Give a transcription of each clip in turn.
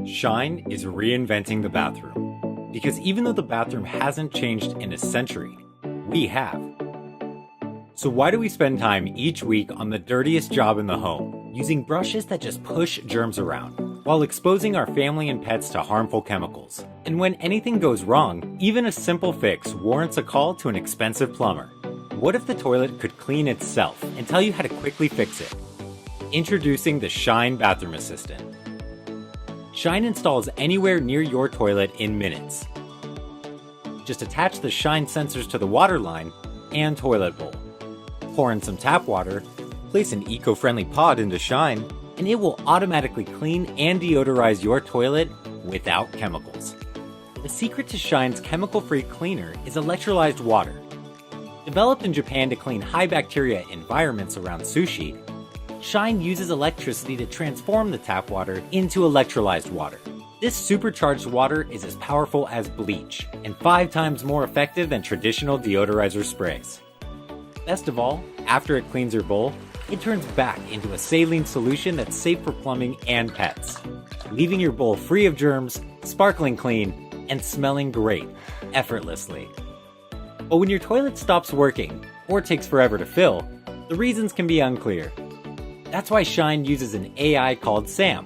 Shine is reinventing the bathroom. Because even though the bathroom hasn't changed in a century, we have. So why do we spend time each week on the dirtiest job in the home, using brushes that just push germs around, while exposing our family and pets to harmful chemicals? And when anything goes wrong, even a simple fix warrants a call to an expensive plumber. What if the toilet could clean itself and tell you how to quickly fix it? Introducing the Shine Bathroom Assistant. Shine installs anywhere near your toilet in minutes. Just attach the Shine sensors to the water line and toilet bowl. Pour in some tap water, place an eco-friendly pod into Shine, and it will automatically clean and deodorize your toilet without chemicals. The secret to Shine's chemical-free cleaner is electrolyzed water. Developed in Japan to clean high bacteria environments around sushi, Shine uses electricity to transform the tap water into electrolyzed water. This supercharged water is as powerful as bleach and 5 times more effective than traditional deodorizer sprays. Best of all, after it cleans your bowl, it turns back into a saline solution that's safe for plumbing and pets, leaving your bowl free of germs, sparkling clean, and smelling great, effortlessly. But when your toilet stops working, or takes forever to fill, the reasons can be unclear. That's why Shine uses an AI called SAM.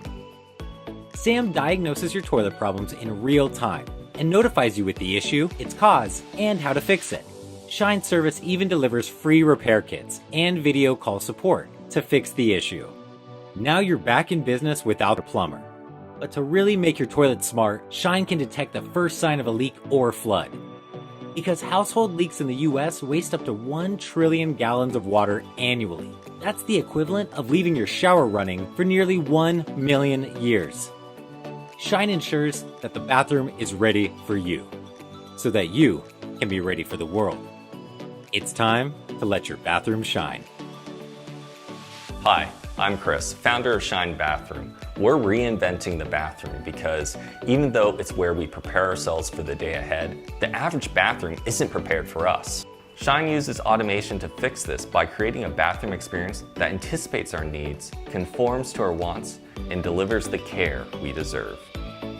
SAM diagnoses your toilet problems in real time and notifies you with the issue, its cause, and how to fix it. Shine service even delivers free repair kits and video call support to fix the issue. Now you're back in business without a plumber. But to really make your toilet smart, Shine can detect the first sign of a leak or flood. Because household leaks in the US waste up to 1 trillion gallons of water annually. That's the equivalent of leaving your shower running for nearly 1 million years. Shine ensures that the bathroom is ready for you, so that you can be ready for the world. It's time to let your bathroom shine. Hi, I'm Chris, founder of Shine Bathroom. We're reinventing the bathroom because even though it's where we prepare ourselves for the day ahead, the average bathroom isn't prepared for us. Shine uses automation to fix this by creating a bathroom experience that anticipates our needs, conforms to our wants, and delivers the care we deserve.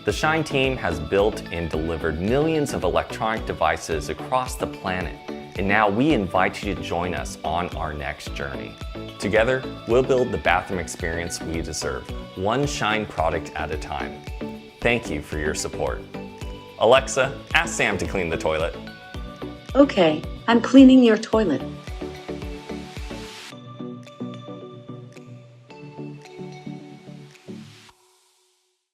The Shine team has built and delivered millions of electronic devices across the planet, and now we invite you to join us on our next journey. Together, we'll build the bathroom experience we deserve, one Shine product at a time. Thank you for your support. Alexa, ask Sam to clean the toilet. Okay, I'm cleaning your toilet.